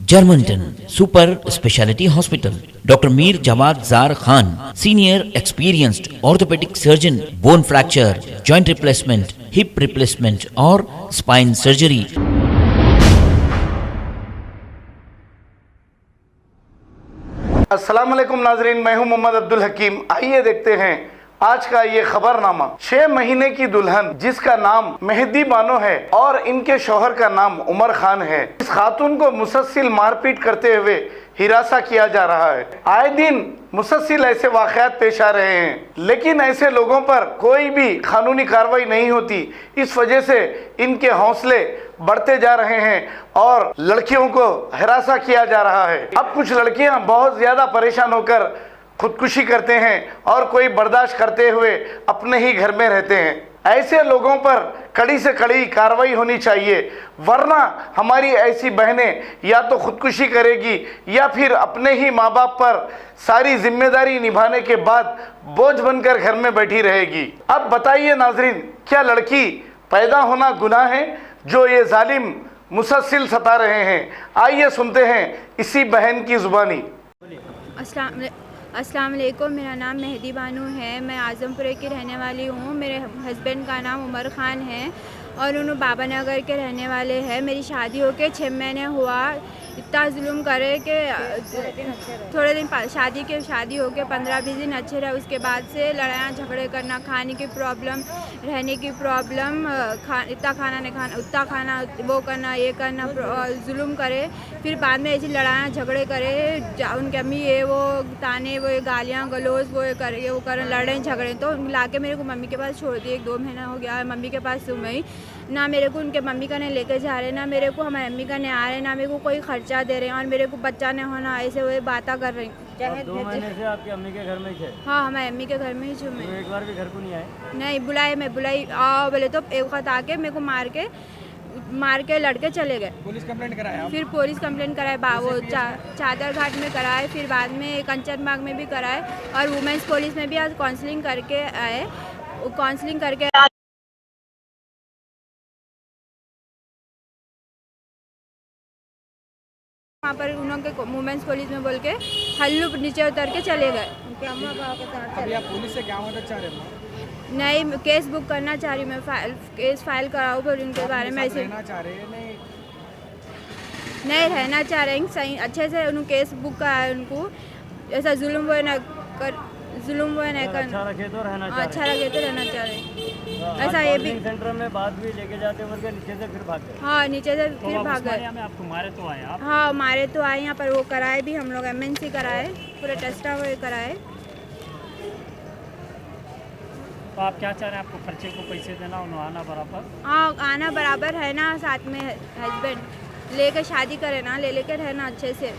Germantown Super Speciality Hospital. Dr. Mir Jawad Zar Khan, Senior Experienced Orthopedic Surgeon, Bone Fracture, Joint Replacement, Hip Replacement or Spine Surgery. अस्सलाम वालेकुम नाजरीन, मैं हूं मोहम्मद अब्दुल हकीम। आइए देखते हैं आज का ये खबरनामा। 6 महीने की दुल्हन जिसका नाम मेहदी बानो है और इनके शौहर का नाम उमर खान है, इस खातून को मुसलसल मारपीट करते हुए हिरासा किया जा रहा है। आए दिन मुसलसल ऐसे वाक़यात पेश आ रहे हैं, लेकिन ऐसे लोगों पर कोई भी कानूनी कार्रवाई नहीं होती। इस वजह से इनके हौसले बढ़ते जा रहे हैं और लड़कियों को हिरासा किया जा रहा है। अब कुछ लड़कियां बहुत ज़्यादा परेशान होकर खुदकुशी करते हैं और कोई बर्दाश्त करते हुए अपने ही घर में रहते हैं। ऐसे लोगों पर कड़ी से कड़ी कार्रवाई होनी चाहिए, वरना हमारी ऐसी बहनें या तो खुदकुशी करेगी या फिर अपने ही माँ बाप पर सारी जिम्मेदारी निभाने के बाद बोझ बनकर घर में बैठी रहेगी। अब बताइए नाजरीन, क्या लड़की पैदा होना गुनाह है जो ये जालिम मुसलसल सता रहे हैं? आइए सुनते हैं इसी बहन की जुबानी। अस्सलाम वालेकुम, मेरा नाम मेहदी बानो है। मैं आज़मपुरे की रहने वाली हूँ। मेरे हस्बैंड का नाम उमर ख़ान है और उन्होंने बाबा नगर के रहने वाले हैं। मेरी शादी होके 6 महीने हुआ। इतना जुल्म करे कि थोड़े दिन शादी होके 15-20 दिन अच्छे रहे, उसके बाद से लड़ाइयाँ झगड़े करना, खाने की प्रॉब्लम, रहने की प्रॉब्लम, इतना खाना नहीं खाना, उतना खाना, वो करना, ये करना, जुल्म करे। फिर बाद में ऐसी लड़ाइयाँ झगड़े करे, उनकी अम्मी ये वो ताने, वो गालियाँ गलोज, वो करें लड़े झगड़े। तो ला के मेरे को मम्मी के पास छोड़ दिए। 1-2 महीना हो गया है मम्मी के पास हूँ मैं। ना मेरे को उनके मम्मी का नहीं लेके जा रहे, ना मेरे को हमारी अम्मी का नहीं आ रहे, ना मेरे को कोई खर्चा दे रहे हैं और मेरे को बच्चा नहीं होना, ऐसे वो बातें कर रही। 2 महीने से आपकी अम्मी के घर में ही थे? हाँ, हमारी अम्मी के घर में ही हूँ मैं। तो एक बार भी घर को नहीं आए? नहीं बुलाए, मैं बुलाई आओ बोले तो एक वक्त आके मेरे को मार के लड़के चले गए। पुलिस कंप्लेंट कराया? फिर पुलिस कंप्लेंट कराए, वो चादर घाट में कराए, फिर बाद में कंचन बाग में भी कराए और वुमेंस पुलिस में भी आज काउंसलिंग करके आए। काउंसलिंग करके वहाँ पर उन्होंने वुमेंस पुलिस में बोल के हल्लू नीचे उतर के चले गए। अभी आप पुलिस से क्या मदद चाह रहे हो? नहीं, केस बुक करना चाह रही मैं, केस फाइल कराऊँ पर उनके बारे में ऐसे रहना चाह रहे हैं? नहीं रहना चाह रहे हैं, सही अच्छे से उन्होंने केस बुक कराया। उनको ऐसा जुल्म वो न कर, अच्छा रखे तो रहना चाह रहे हैं। ऐसा ये भी सेंटर में बात भी लेके जाते बोल के नीचे से फिर भाग गए? हाँ, नीचे से फिर भाग गए। आपको मारे तो आए आप? हाँ, मारे तो आए। यहाँ पर वो कराए भी हम लोग, MNC कराए, पूरे टेस्टा वो कराए। तो आप क्या चाह रहे हैं? आपको खर्चे को पैसे देना और आना बराबर? हाँ, आना बराबर है ना, साथ में हस्बैंड लेकर शादी करे ना, लेकर रहना अच्छे से।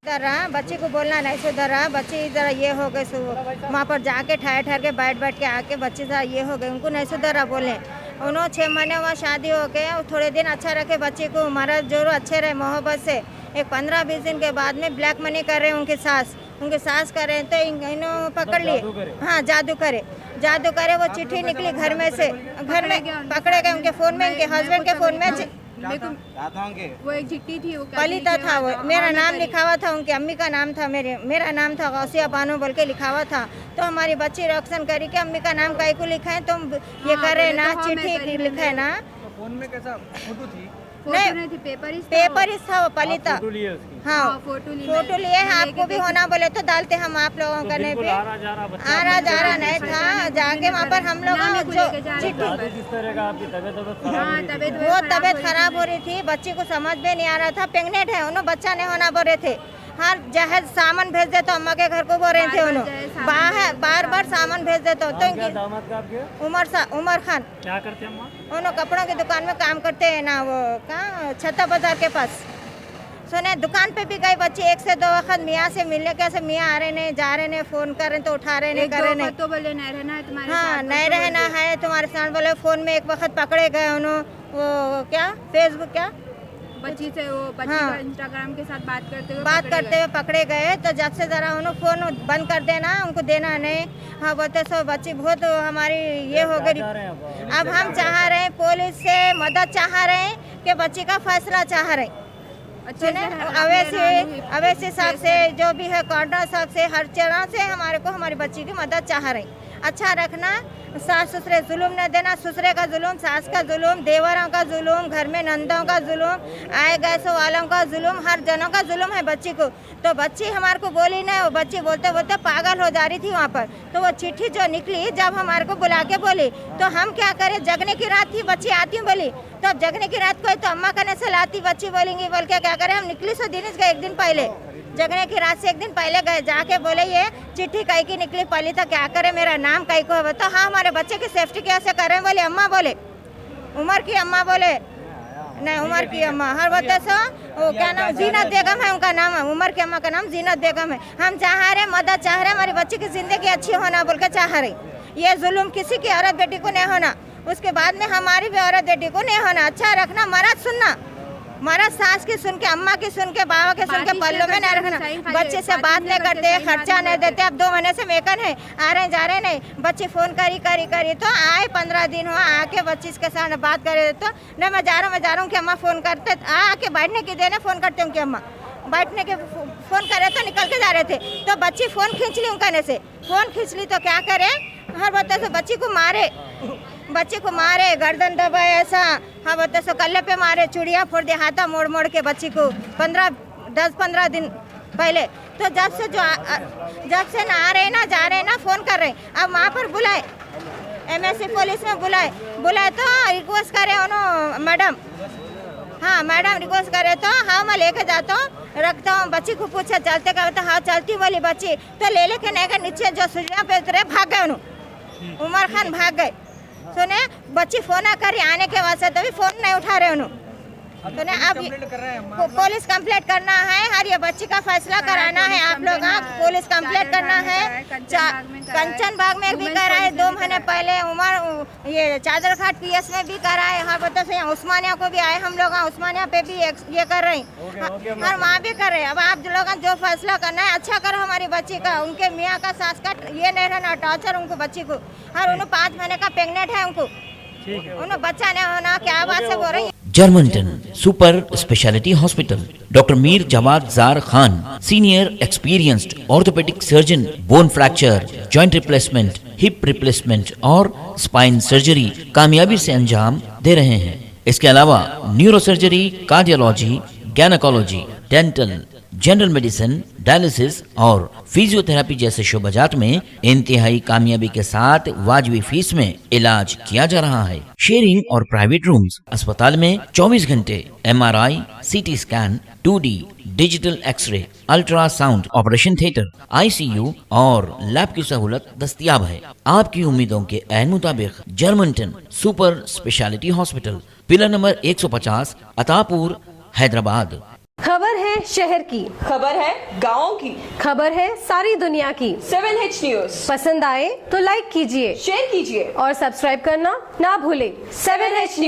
इधर रहा, बच्चे को बोलना नहीं सुधर रहा, बच्चे इधर ये हो गए, वहाँ पर जाके ठहर के बैठ के आके बच्चे इधर ये हो गए, उनको नहीं सुधर रहा बोले। उन्होंने 6 महीने वहाँ शादी हो गए, थोड़े दिन अच्छा रखे बच्चे को, हमारा जो अच्छे रहे मोहब्बत से। एक 15-20 दिन के बाद में ब्लैक मनी कर रहे हैं उनके सास कर रहे हैं, तो इन्होंने पकड़ लिए। हाँ, जादू करे। वो चिट्ठी निकली घर में से, घर में पकड़े गए उनके फ़ोन में, उनके हस्बैंड के फ़ोन में वो एक चिट्ठी थी, वो पलिता था, वो मेरा नाम लिखा हुआ था, उनकी अम्मी का नाम था, मेरा नाम था गौसिया बानो बोल के लिखा हुआ था। तो हमारी बच्ची रिएक्शन करी कि अम्मी का नाम काहे को लिखा है, तुम ये कर रहे ना, चिट्ठी लिखा है ना। फोन में कैसा फोटो थी? नहीं, पेपर ही था वो पलिता। हाँ, फोटो लिए हैं। आपको भी होना बोले तो डालते हम आप लोगों का। नहीं पे आ रहा नहीं था, जाके वहाँ पर हम लोग वो तबीयत खराब हो रही थी, बच्चे को समझ में नहीं आ रहा था, प्रेग्नेंट है उन्होंने, बच्चा नहीं होना बोल रहे थे। हर जहाज सामान भेज देते अम्मा के घर को बोल रहे थे उन्होंने, बार सामान भेज देते। तो उमर खान क्या करते हैं? उन्होंने कपड़ों की दुकान में काम करते हैं ना, वो कहाँ छत्ता बाजार के पास। सुने दुकान पे भी गए बच्चे, 1 से 2 वक्त मियाँ से मिलने, कैसे मियाँ आ रहे नहीं, जा रहे नहीं, फ़ोन कर रहे तो उठा रहे नहीं, कर रहे नहीं। तो बोले नहीं रहना है तुम्हारे साथ। हाँ, नहीं रहना है तुम्हारे साथ बोले। फ़ोन में एक वक्त पकड़े गए उन्होंने, वो क्या फेसबुक क्या बच्ची से वो बच्ची हाँ। का इंस्टाग्राम के साथ बात करते हुए पकड़े गए। तो जब से ज़रा उन्होंने फ़ोन बंद कर देना, उनको देना नहीं। हाँ बोलते सो बच्ची बहुत हमारी ये हो गई। अब हम चाह रहे हैं पुलिस से मदद चाह रहे हैं कि बच्ची का फैसला चाह रहे हैं। अवैसी साहब से जो भी है कॉर्डर साहब से हर तरह से हमारे को हमारी बच्ची की मदद चाह रही। अच्छा रखना, सास ससुरे जुल्म न देना, ससुरे का जुल्म, सास का जुल्म, देवरों का जुल्म, घर में नंदों का जुल्म, आए गैसों वालों का जुल्म, हर जनों का जुल्म है बच्ची को। तो बच्ची हमारे को बोली नहीं, वो बच्ची बोलते बोलते पागल हो जा रही थी वहाँ पर। तो वो चिट्ठी जो निकली जब हमारे को बुला के बोली तो हम क्या करें, जगने की रात थी, बच्ची आती बोली। तो अब जगने की रात को तो अम्मा कहने से लाती, बच्ची बोलेंगी बोल के क्या करें, हम निकली सो दिन गए एक दिन पहले, जगने की रात से एक दिन पहले गए, जाके बोले ये चिट्ठी कई की निकली पली तो क्या करे, मेरा नाम कई को है। तो हाँ हमारे बच्चे की सेफ्टी कैसे करें, बोले अम्मा बोले, उमर की अम्मा बोले, नहीं उमर की अम्मा हर बोलते सो वो क्या नाम, जीनत बेगम है उनका नाम है, उमर की अम्मा का नाम जीनत बेगम है। हम चाह रहे मदद चाह रहे, हमारी बच्ची की जिंदगी अच्छी होना बोल के चाह रहे। ये जुल्म किसी की औरत बेटी को नहीं होना, उसके बाद में हमारी भी औरत बेटी को नहीं होना। अच्छा रखना, मर्द सुनना, मर्द सास की सुन के, अम्मा की सुन के, बाबा के सुन के पल्लों में नहीं रखना। बच्चे से बात नहीं करते, खर्चा नहीं देते। अब 2 महीने से मेकन है, आ रहे जा रहे नहीं। बच्ची फोन करी तो आए 15 दिन हुआ, आके बच्ची के साथ बात करे तो नहीं मैं जा रहा हूँ कि अम्मा फोन करते, आके बैठने की देने फोन करते हूँ कि अम्मा बैठने के फोन करे तो निकल के जा रहे थे। तो बच्ची फोन खींच ली उनका से, फोन खींच ली तो क्या करे, हर बच्चे से बच्ची को मारे, गर्दन दबाए ऐसा, हाँ बता सो कल्ले पे मारे, चूड़िया फोड़ दिया, हाथा मोड़ मोड़ के बच्ची को 10-15 दिन पहले। तो जब से ना आ रहे ना जा रहे ना फोन कर रहे, अब वहाँ पर बुलाए, MSC पुलिस में बुलाए तो रिक्वेस्ट करे उन्होंने मैडम, हाँ मैडम रिक्वेस्ट करे तो हाँ मैं लेके जाता हूँ, रखता हूँ। बच्ची को पूछा चलते का, बता हाँ चलती बोली बच्ची, तो ले लेके नहीं गए, नीचे जो सुइया पे उतरे भाग गए उन्होंने, उमर खान भाग गए। सुने बच्ची फोन करी आने के वास्ते तो भी फोन नहीं उठा रहे उन्होंने। तो ने अब पुलिस कंप्लेंट करना है, हर ये बच्ची का फैसला कराना है। आप लोग पुलिस कंप्लेंट करना है। कंचन बाग में भी करा है 2 महीने पहले, उमर ये चादर घाट PS में भी करा है। हाँ बता से उस्मानिया को भी आए हम लोग, उस्मानिया पे भी ये कर रहे हैं और वहाँ भी कर रहे हैं। अब आप लोग जो फैसला करना है अच्छा करो हमारी बच्ची का, उनके मियाँ का सास का ये नहीं रहना टॉर्चर उनको बच्ची को। और उन्हें 5 महीने का प्रेग्नेंट है उनको, उन्हें बच्चा नहीं होना, क्या बात से बोल रही। जर्मनटन super speciality hospital, doctor Mir Jamat Jar Khan, senior experienced orthopaedic surgeon, bone fracture, joint replacement, hip replacement और स्पाइन सर्जरी कामयाबी से अंजाम दे रहे हैं। इसके अलावा neurosurgery, cardiology, gynaecology, dental, general medicine, dialysis और फिजियोथेरेपी जैसे शोबाजात में इंतहाई कामयाबी के साथ वाजिबी फीस में इलाज किया जा रहा है। शेयरिंग और प्राइवेट रूम्स, अस्पताल में 24 घंटे MRI, CT scan, 2D digital x ray, ultrasound, operation theatre, ICU और लैब की सहूलत दस्तयाब है। आपकी उम्मीदों के ऐन मुताबिक Germanten super speciality hospital, pillar number 150, Attapur, Hyderabad. खबर है शहर की, खबर है गाँव की, खबर है सारी दुनिया की। 7H न्यूज पसंद आए तो लाइक कीजिए, शेयर कीजिए और सब्सक्राइब करना ना भूले। 7H news.